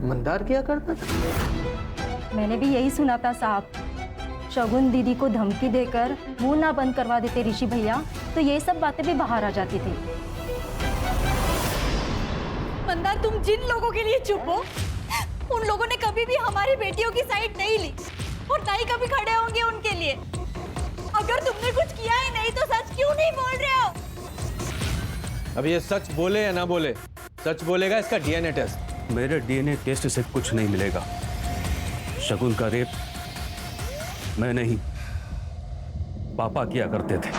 Speaker 6: मंदार किया करता था?
Speaker 11: मैंने भी यही सुना था साहब। शगुन दीदी को धमकी देकर मुंह ना बंद करवा देते ऋषि भैया तो ये सब बातें भी बाहर आ जाती थी।
Speaker 7: मंदार, तुम जिन लोगों के लिए चुप हो, उन लोगों ने कभी भी हमारी बेटियों की साइड नहीं ली और ना ही कभी खड़े होंगे उनके लिए। अगर तुमने कुछ किया ही नहीं तो सच क्यों नहीं बोल रहे हो?
Speaker 6: अब ये सच बोले या ना बोले, सच बोलेगा इसका डीएनए टेस्ट।
Speaker 18: मेरे डीएनए टेस्ट से कुछ नहीं मिलेगा। शगुन का रेप मैं नहीं, पापा किया करते थे।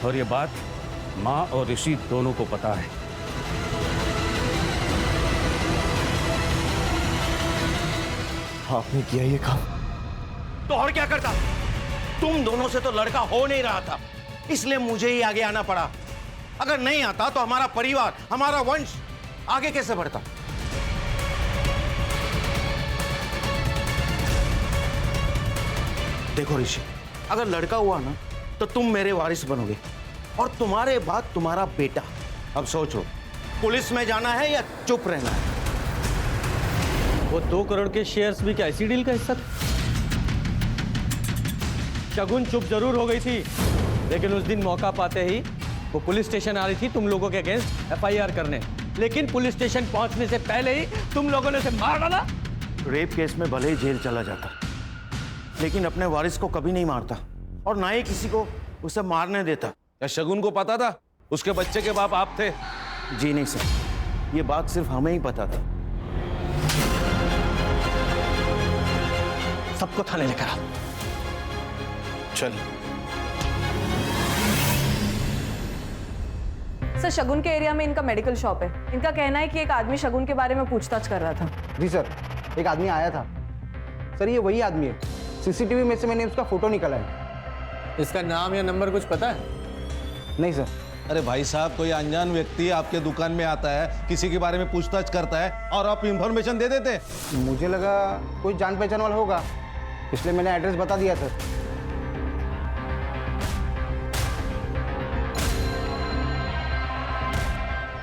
Speaker 18: और ये बात माँ और ऋषि दोनों को पता है।
Speaker 10: आपने किया ये काम
Speaker 13: तो और क्या करता? तुम दोनों से तो लड़का हो नहीं रहा था, इसलिए मुझे ही आगे आना पड़ा। अगर नहीं आता तो हमारा परिवार, हमारा वंश आगे कैसे बढ़ता? देखो ऋषि, अगर लड़का हुआ ना तो तुम मेरे वारिस बनोगे और तुम्हारे बाद तुम्हारा बेटा। अब सोचो, पुलिस में जाना है या चुप रहना है?
Speaker 6: वो 2 करोड़ के शेयर्स भी क्या इसी डील का हिस्सा थे? शगुन चुप जरूर हो गई थी, लेकिन उस दिन मौका पाते ही वो पुलिस स्टेशन आ रही थी तुम लोगों के अगेंस्ट एफआईआर करने, लेकिन पुलिस स्टेशन पहुंचने से पहले ही तुम लोगों ने उसे मार डाला।
Speaker 13: रेप केस में भले ही जेल चला जाता, लेकिन अपने वारिस को कभी नहीं मारता और ना ही किसी को उसे मारने देता।
Speaker 2: क्या शगुन को पता था
Speaker 13: उसके बच्चे के बाप आप थे?
Speaker 10: जी नहीं सर, ये बात सिर्फ हमें ही पता था।
Speaker 15: सबको थाने लेकर आओ।
Speaker 13: चलिए।
Speaker 14: सर, शगुन के एरिया में इनका मेडिकल शॉप है। इनका कहना है कि एक आदमी शगुन के बारे में पूछताछ कर रहा था।
Speaker 1: जी सर, एक आदमी आया था। सर ये वही आदमी है, सीसीटीवी में से मैंने उसका फोटो निकाला है।
Speaker 6: इसका नाम या नंबर कुछ पता है?
Speaker 1: नहीं सर।
Speaker 2: अरे भाई साहब, कोई अनजान व्यक्ति आपके दुकान में आता है, किसी के बारे में पूछताछ करता है और आप इंफॉर्मेशन दे देते।
Speaker 1: मुझे लगा कोई जान पहचान वाला होगा, इसलिए मैंने एड्रेस बता दिया सर।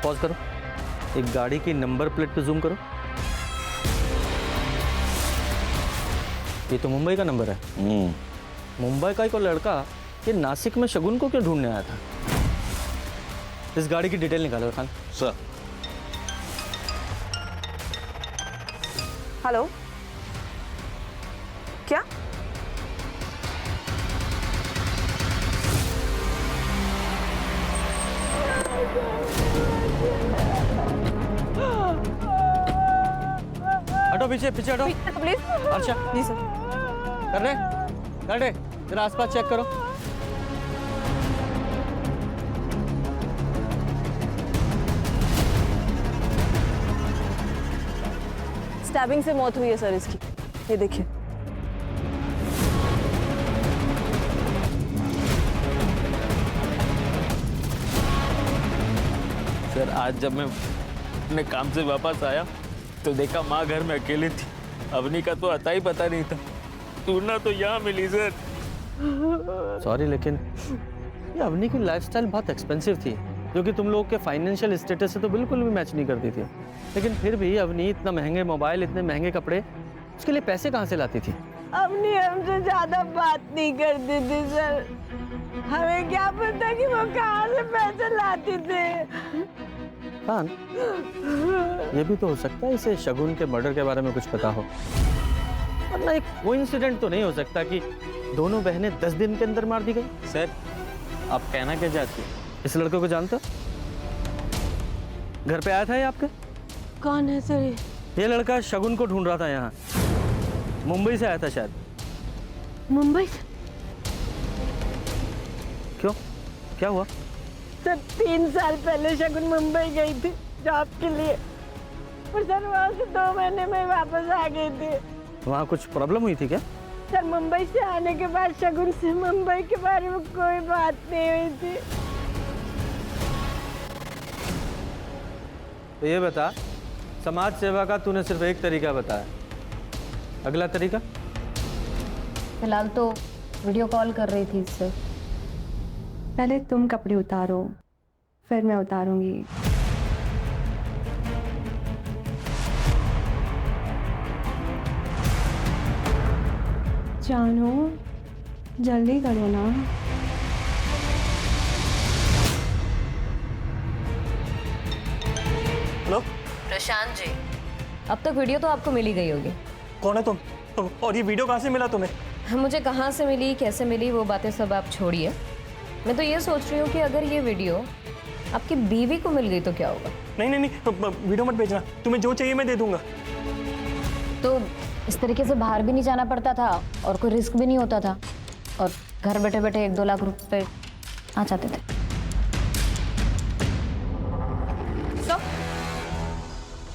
Speaker 6: पॉज करो, एक गाड़ी की नंबर प्लेट पे जूम करो। ये तो मुंबई का नंबर है। मुंबई का एक और लड़का ये नासिक में शगुन को क्यों ढूंढने आया था? इस गाड़ी की डिटेल निकालो खान।
Speaker 2: सर।
Speaker 14: हेलो, क्या?
Speaker 6: हटो, पीछे पीछे हटो।
Speaker 14: प्लीज।
Speaker 6: अच्छा
Speaker 14: जी सर।
Speaker 6: कर रहे जरा आसपास चेक करो।
Speaker 14: स्टैबिंग से मौत हुई है सर इसकी, ये देखिए।
Speaker 12: सर, आज जब मैं अपने काम से वापस आया तो देखा माँ घर में अकेली थी। अवनी का तो अता ही पता नहीं था। टूरना तो यहाँ मिली सर।
Speaker 6: सॉरी, लेकिन ये अवनी की लाइफस्टाइल बहुत एक्सपेंसिव थी, जो कि तुम लोग के फाइनेंशियल स्टेटस से तो बिल्कुल भी मैच नहीं करती थी। लेकिन फिर भी अवनी इतना महंगे मोबाइल, इतने महंगे कपड़े, उसके लिए पैसे कहाँ से लाती थी?
Speaker 8: अवनी हमसे ज्यादा बात नहीं करती थी सर। हमें क्या पता कि वो कहाँ से पैसे लाती थे।
Speaker 6: खान, ये भी तो हो सकता है इसे शगुन के मर्डर के बारे में कुछ पता हो, वरना एक कोइंसिडेंट तो नहीं हो सकता कि दोनों बहनें 10 दिन के अंदर मार दी गई।
Speaker 12: सर, आप कहना क्या चाहते हो?
Speaker 6: इस लड़के को जानते हो? घर पे आया था ये आपके?
Speaker 8: कौन है सर?
Speaker 6: ये लड़का शगुन को ढूंढ रहा था यहाँ, मुंबई से आया था शायद।
Speaker 8: मुंबई से?
Speaker 6: क्यों, क्या हुआ?
Speaker 8: सर, 3 साल पहले शगुन मुंबई गई थी जॉब के लिए, और सर वहाँ से 2 महीने में वापस आ गई थी।
Speaker 6: वहाँ कुछ प्रॉब्लम हुई थी क्या?
Speaker 8: सर, मुंबई से आने के बाद शगुन से मुंबई के बारे में कोई बात नहीं हुई थी।
Speaker 6: तो ये बता, समाज सेवा का तूने सिर्फ एक तरीका बताया, अगला तरीका?
Speaker 5: फिलहाल तो वीडियो कॉल कर रही थी इससे।
Speaker 7: पहले तुम कपड़े उतारो, फिर मैं उतारूंगी। जानो, जल्दी करो ना।
Speaker 15: हेलो
Speaker 5: प्रशांत जी, अब तक वीडियो तो आपको मिल ही गई होगी।
Speaker 15: कौन है तुम? और ये वीडियो कहाँ से मिला तुम्हें?
Speaker 5: मुझे कहाँ से मिली, कैसे मिली, वो बातें सब आप छोड़िए। मैं तो ये सोच रही हूँ कि अगर ये वीडियो आपकी बीवी को मिल गई तो क्या होगा?
Speaker 15: नहीं नहीं नहीं, वीडियो मत भेजना। तुम्हें जो चाहिए मैं दे दूंगा।
Speaker 5: तो इस तरीके से बाहर भी नहीं जाना पड़ता था और कोई रिस्क भी नहीं होता था, और घर बैठे बैठे 1-2 लाख रुपए आ जाते थे।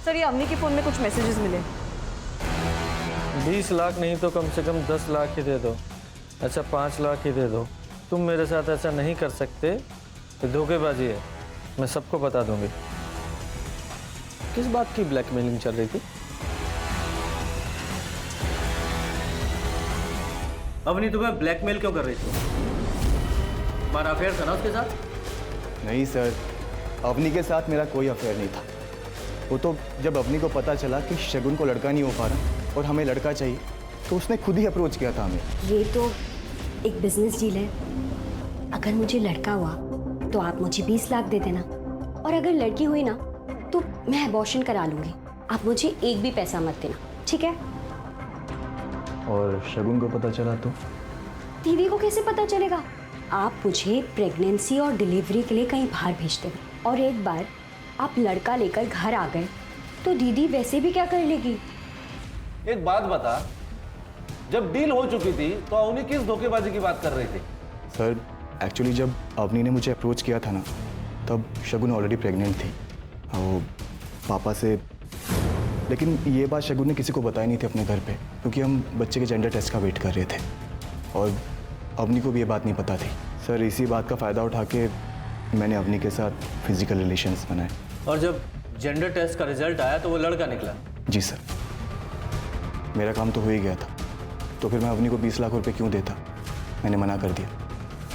Speaker 14: सर, ये अवनी के फोन में कुछ मैसेजेस मिले।
Speaker 6: 20 लाख नहीं तो कम से कम 10 लाख ही दे दो। अच्छा, 5 लाख ही दे दो। तुम मेरे साथ ऐसा नहीं कर सकते, ये धोखेबाजी है, मैं सबको बता दूंगी। किस बात की ब्लैकमेलिंग चल रही थी? अवनी तुम्हें ब्लैकमेल क्यों कर रही थी? तुम्हारा अफेयर था ना उसके साथ?
Speaker 10: नहीं सर, अवनी के साथ मेरा कोई अफेयर नहीं था। वो तो जब अवनी को पता चला कि शगुन को लड़का नहीं हो पा रहा और हमें लड़का चाहिए, तो उसने खुद ही अप्रोच किया था हमें।
Speaker 19: ये तो एक बिजनेस डील है। अगर मुझे लड़का हुआ तो आप मुझे 20 लाख दे देना, और अगर लड़की हुई ना तो मैं अबॉर्शन करा लूंगी। आप मुझे एक भी पैसा मत देना, ठीक है?
Speaker 10: और शगुन को पता चला तो?
Speaker 19: दीदी को कैसे पता चलेगा? आप मुझे प्रेगनेंसी और डिलीवरी के लिए कहीं बाहर भेज देना, और एक बार आप लड़का लेकर घर आ गए तो दीदी वैसे भी क्या कर लेगी?
Speaker 2: एक बात बता, जब डील हो चुकी थी तो अवनी किस धोखेबाजी की बात कर रही थी?
Speaker 10: सर एक्चुअली जब अवनी ने मुझे अप्रोच किया था ना, तब शगुन ऑलरेडी प्रेग्नेंट थी वो पापा से। लेकिन ये बात शगुन ने किसी को बताई नहीं थी अपने घर पे, क्योंकि हम बच्चे के जेंडर टेस्ट का वेट कर रहे थे और अवनी को भी ये बात नहीं पता थी। सर इसी बात का फ़ायदा उठा के मैंने अवनी के साथ फिजिकल रिलेशंस बनाए।
Speaker 6: और जब जेंडर टेस्ट का रिजल्ट आया तो वो लड़का निकला?
Speaker 10: जी सर, मेरा काम तो हो ही गया था, तो फिर मैं अवनी को 20 लाख रुपए क्यों देता? मैंने मना कर दिया।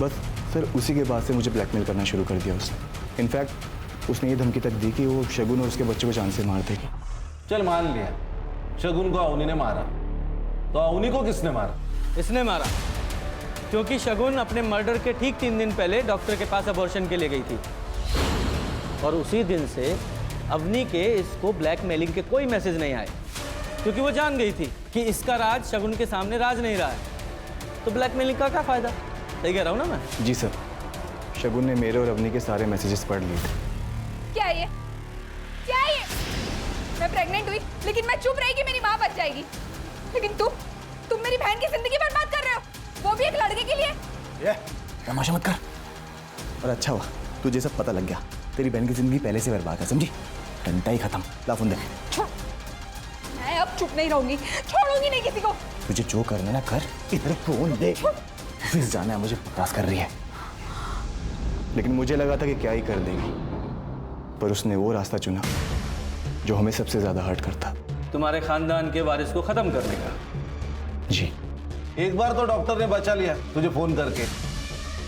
Speaker 10: बस सर उसी के बाद से मुझे ब्लैकमेल करना शुरू कर दिया उसने। इनफैक्ट उसने ये धमकी तक दी कि वो शगुन और उसके बच्चे को जान से मार देगी।
Speaker 2: चल मान लिया शगुन को अवनी ने मारा, तो अवनी को किसने मारा?
Speaker 6: इसने मारा, क्योंकि शगुन अपने मर्डर के ठीक 3 दिन पहले डॉक्टर के पास अबॉर्शन के लिए गई थी और उसी दिन से अवनी के इसको ब्लैकमेलिंग के कोई मैसेज नहीं आए, क्योंकि वो जान गई थी कि इसका राज शगुन के सामने राज नहीं रहा है, तो ब्लैकमेलिंग का क्या फायदा? सही कह रहा हूँ ना मैं?
Speaker 10: जी सर, शगुन ने मेरे और अवनी के सारे मैसेजेस पढ़ लिए थे।
Speaker 4: क्या ये? क्या ये? मैं प्रेग्नेंट हुई लेकिन मैं चुप रही कि मेरी माँ बच जाएगी, लेकिन तुम मेरी बहन की जिंदगी बर्बाद कर रहे हो, वो भी एक लड़के के लिए।
Speaker 10: ये तमाशा मत कर। और अच्छा हुआ तुझे सब पता लग गया, तेरी बहन की जिंदगी पहले से बर्बाद है, समझी? डंडा ही खत्म। ला फोन दे।
Speaker 4: मैं अब चुप नहीं रहूंगी, छोड़ूंगी नहीं किसी को।
Speaker 10: तुझे जो करना ना कर, इधर फोन दे। ऑफिस जाना है मुझे, बकवास कर रही है। लेकिन मुझे लगा था कि क्या ही कर देगी, पर उसने वो रास्ता चुना जो हमें सबसे ज्यादा हर्ट करता।
Speaker 6: तुम्हारे खानदान के वारिस को खत्म करने का।
Speaker 10: जी।
Speaker 2: एक बार तो डॉक्टर ने बचा लिया तुझे फोन करके,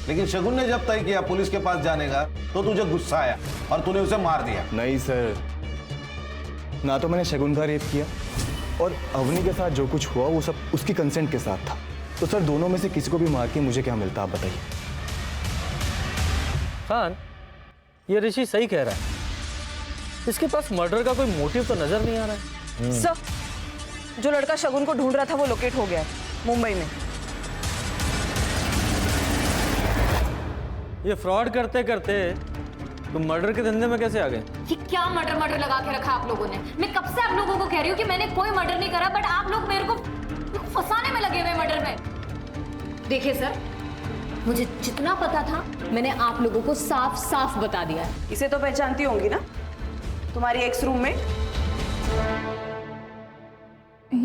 Speaker 2: लेकिन शगुन ने जब तय किया पुलिस के पास जाने का तो तुझे गुस्सा आया और तूने उसे मार दिया।
Speaker 10: नहीं सर, ना तो मैंने शगुन का रेप किया और अवनी के साथ जो कुछ हुआ वो सब उसकी कंसेंट के साथ था। तो सर दोनों में से किसी को भी मार के मुझे क्या मिलता, आप बताइए।
Speaker 6: खान, ये ऋषि सही कह रहा है, इसके पास मर्डर का कोई मोटिव तो नजर नहीं आ रहा है।
Speaker 14: सर, जो लड़का शगुन को ढूंढ रहा था वो लोकेट हो गया है मुंबई में।
Speaker 6: ये फ्रॉड करते करते तुम मर्डर के धंधे में कैसे आ गए?
Speaker 5: ये क्या मर्डर लगा के रखा आप लोगों ने? मैं कब से आप लोगों को कह रही हूँ कि मैंने कोई मर्डर नहीं करा, बट आप लोग मेरे को फंसाने में लगे हुए मर्डर में। देखिए सर, मुझे जितना पता था मैंने आप लोगों को साफ साफ बता दिया है।
Speaker 14: इसे तो पहचानती होंगी ना, तुम्हारी एक्स रूममेट।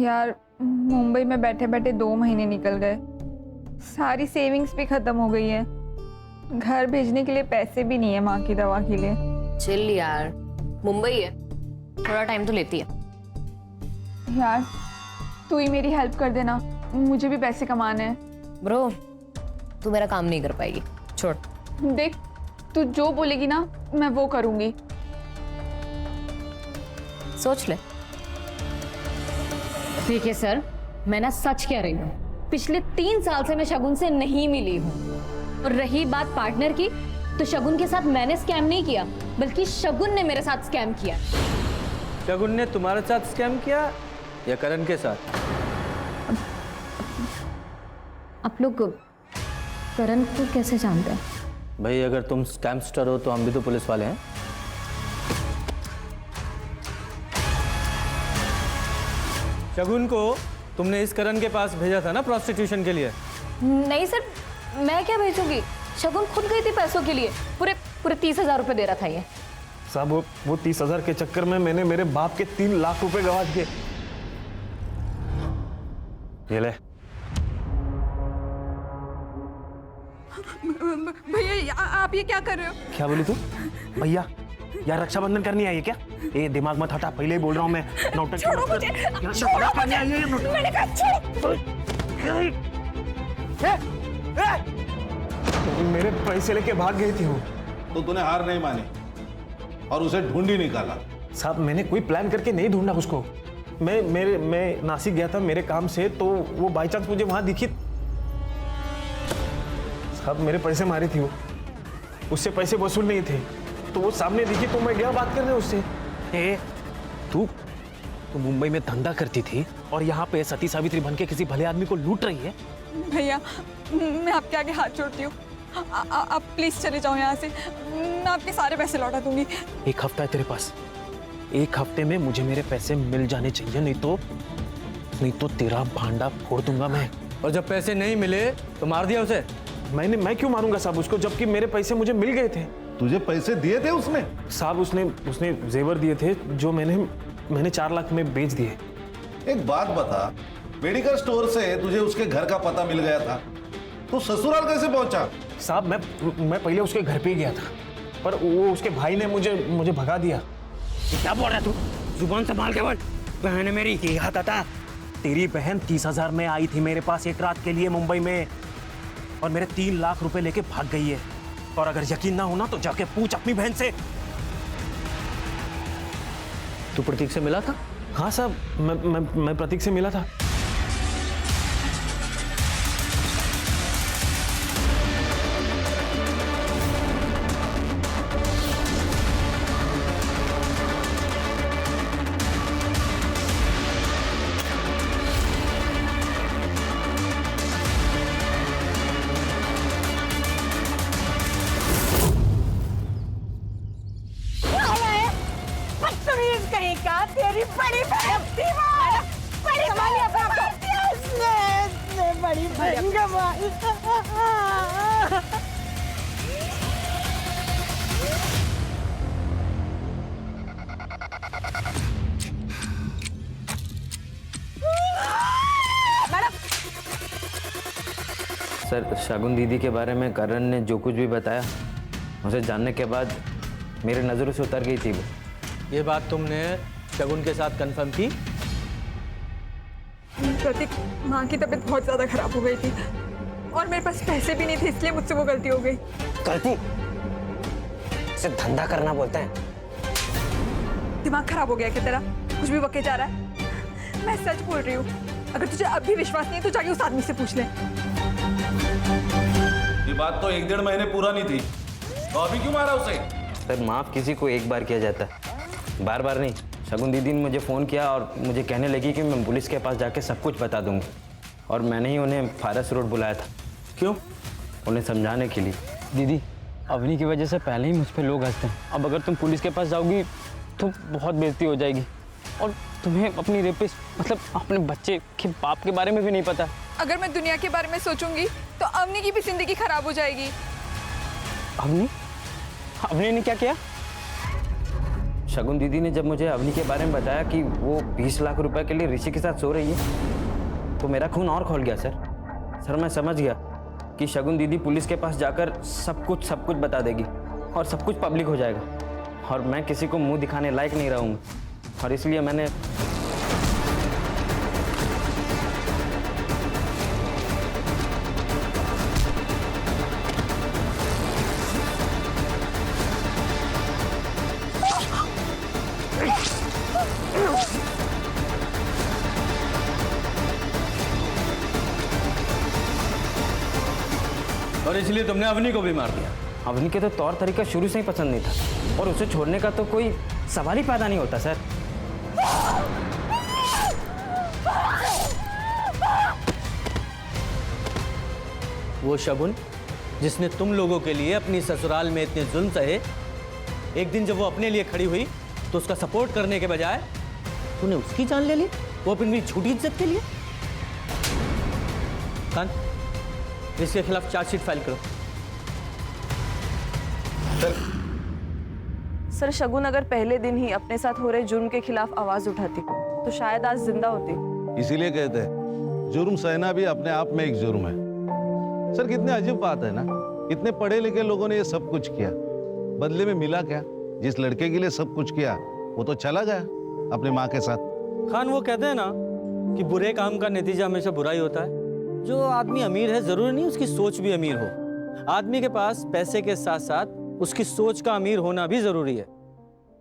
Speaker 4: यार मुंबई में बैठे बैठे 2 महीने निकल गए, सारी सेविंग्स भी खत्म हो गई है, घर भेजने के लिए पैसे भी नहीं है माँ की दवा के लिए।
Speaker 5: चिल यार, मुंबई है, थोड़ा टाइम तो लेती है।
Speaker 4: यार तू ही मेरी हेल्प कर देना, मुझे भी पैसे कमाने हैं।
Speaker 5: ब्रो, तू मेरा काम नहीं कर पाएगी, छोड़।
Speaker 4: देख, तू जो बोलेगी ना मैं वो करूंगी।
Speaker 5: सोच ले। देखिए सर, मैं ना सच कह रही हूँ, पिछले 3 साल से मैं शगुन से नहीं मिली हूँ। और रही बात पार्टनर की, तो शगुन के साथ मैंने स्कैम नहीं किया, बल्कि शगुन ने मेरे साथ स्कैम किया।
Speaker 6: शगुन ने तुम्हारे साथ स्कैम किया या करण के साथ?
Speaker 5: आप लोग करण को कैसे जानते हैं?
Speaker 6: भाई अगर तुम स्कैमस्टर हो तो हम भी तो पुलिस वाले हैं। शगुन को तुमने इस करण के पास भेजा था ना प्रोस्टिट्यूशन के लिए?
Speaker 5: नहीं सर, मैं क्या भेजूंगी, शगुन खुद गई थी पैसों के लिए, पूरे 30,000 रुपए दे रहा था ये।
Speaker 3: साहब वो 30,000 के चक्कर में मैंने मेरे बाप के 3 लाख रुपए गवा दिए। ये ले।
Speaker 4: भैया आप ये क्या कर रहे हो?
Speaker 3: क्या बोली तू? भैया यार रक्षाबंधन करनी आई है क्या? ये दिमाग मत हटा, पहले ही बोल रहा हूँ मैं। नौटंकी
Speaker 4: छोड़ो
Speaker 3: मत कर।
Speaker 4: मुझे,
Speaker 3: यार,
Speaker 4: छोड़ो
Speaker 3: करनी आई है,
Speaker 4: मुझे, मैंने कहा छोड़ो।
Speaker 3: मेरे पैसे लेके भाग गई थी वो।
Speaker 2: तो तूने हार नहीं मानी और उसे ढूंढ ही निकाला?
Speaker 3: साहब मैंने कोई प्लान करके नहीं ढूंढा उसको। मैं नासिक गया था मेरे काम से, तो वो बाई चांस मुझे वहां दिखी। साहब मेरे पैसे मारे थी वो, उससे पैसे वसूल नहीं थे, तो वो सामने दिखी तो मैं गया बात करने उससे। तू मुंबई में धंधा करती थी और यहाँ पे सती सावित्री बन के किसी भले आदमी को लूट रही है।
Speaker 4: भैया मैं आपके आगे हाथ जोड़ती हूँ, आप प्लीज चले जाओ यहाँ से, मैं आपके सारे पैसे लौटा दूंगी।
Speaker 3: 1 हफ्ता है तेरे पास, 1 हफ्ते में मुझे मेरे पैसे मिल जाने चाहिए, नहीं तो तेरा भांडा फोड़ दूंगा मैं।
Speaker 6: और जब पैसे नहीं मिले तो मार दिया उसे?
Speaker 3: मैं क्यों मारूंगा साहब उसको, जबकि मेरे पैसे मुझे मिल गए थे।
Speaker 2: तुझे पैसे दिए थे उसने?
Speaker 3: साहब उसने जेवर दिए थे जो मैंने 4 लाख में बेच दिए।
Speaker 2: एक बात बता, मेडिकल स्टोर से तुझे उसके घर का पता मिल गया था, तो ससुराल कैसे पहुंचा?
Speaker 3: साहब मैं पहले उसके घर पे ही गया था, पर वो उसके भाई ने मुझे भगा दिया।
Speaker 17: क्या बोल रहा है तू? जुबान संभाल के बोल। बहन है मेरी, ये हाथ आता।
Speaker 3: तेरी बहन 30,000 में आई थी मेरे पास एक रात के लिए मुंबई में, और मेरे 3 लाख रुपए लेके भाग गई है। और अगर यकीन ना हो ना तो जाके पूछ अपनी बहन से।
Speaker 6: तू प्रतीक से मिला था?
Speaker 3: हाँ साहब, मैं प्रतीक से मिला था।
Speaker 8: कहीं का तेरी बड़ी बहन थी वो, बड़ी संभालिए अपना उसने बड़ी बहन गंवाई।
Speaker 17: सर, शगुन दीदी के बारे में करण ने जो कुछ भी बताया, उसे जानने के बाद मेरी नज़रों से उतर गई थी वो।
Speaker 6: ये बात तुमने शगुन के साथ कंफर्म की?
Speaker 4: प्रतीक, माँ की तबीयत बहुत ज्यादा खराब हो गई थी और मेरे पास पैसे भी नहीं थे, इसलिए मुझसे वो गलती हो गई।
Speaker 17: गलती? इसे धंधा करना बोलते हैं।
Speaker 4: दिमाग खराब हो गया क्या तेरा? कुछ भी बके जा रहा है। मैं सच बोल रही हूँ, अगर तुझे अब भी विश्वास नहीं है तो जाके उस आदमी से पूछ ले।
Speaker 2: ये बात तो 1-1.5 महीने पूरा नहीं थी, तो अभी क्यों मारा उसे?
Speaker 17: सर, माफ किसी को एक बार किया जाता है, बार बार नहीं। शगुन दीदी ने मुझे फ़ोन किया और मुझे कहने लगी कि मैं पुलिस के पास जाके सब कुछ बता दूंगी, और मैंने ही उन्हें फारस रोड बुलाया था।
Speaker 6: क्यों?
Speaker 17: उन्हें समझाने के लिए। दीदी,
Speaker 6: अवनी की वजह से पहले ही मुझ पे लोग हंसते हैं, अब अगर तुम पुलिस के पास जाओगी तो बहुत बेइज्जती हो जाएगी, और तुम्हें अपनी रेपिस्ट मतलब अपने बच्चे के बाप के बारे में भी नहीं पता।
Speaker 4: अगर मैं दुनिया के बारे में सोचूंगी तो अवनी की भी जिंदगी खराब हो जाएगी।
Speaker 6: अवनी ने क्या किया?
Speaker 17: शगुन दीदी ने जब मुझे अवनी के बारे में बताया कि वो 20 लाख रुपए के लिए ऋषि के साथ सो रही है, तो मेरा खून और खौल गया सर। मैं समझ गया कि शगुन दीदी पुलिस के पास जाकर सब कुछ बता देगी और सब कुछ पब्लिक हो जाएगा, और मैं किसी को मुंह दिखाने लायक नहीं रहूँगा, और इसलिए मैंने
Speaker 6: और इसलिए तुमने अवनी को भी मार दिया?
Speaker 17: अवनी के तो तौर तरीका शुरू से ही पसंद नहीं था, और उसे छोड़ने का तो कोई सवाल ही पैदा नहीं होता सर।
Speaker 6: वो शगुन जिसने तुम लोगों के लिए अपनी ससुराल में इतने जुल्म सहे, एक दिन जब वो अपने लिए खड़ी हुई तो उसका सपोर्ट करने के बजाय तूने उसकी जान ले ली, वो अपनी झूठी इज्जत के लिए। खान, इसके खिलाफ चार्जशीट फाइल करो।
Speaker 14: सर, शगुन अगर पहले दिन ही अपने साथ हो रहे जुर्म के खिलाफ आवाज उठाती तो शायद आज जिंदा होती।
Speaker 2: इसीलिए कहते हैं जुर्म सहना भी अपने आप में एक जुर्म है। सर, कितने अजीब बात है ना, इतने पढ़े लिखे लोगों ने ये सब कुछ किया, बदले में मिला क्या? जिस लड़के के लिए सब कुछ किया वो तो चला गया अपनी माँ के साथ।
Speaker 6: खान, वो कहते हैं ना कि बुरे काम का नतीजा हमेशा बुरा ही होता है। जो आदमी अमीर है जरूरी नहीं उसकी सोच भी अमीर हो। आदमी के पास पैसे के साथ साथ उसकी सोच का अमीर होना भी जरूरी है।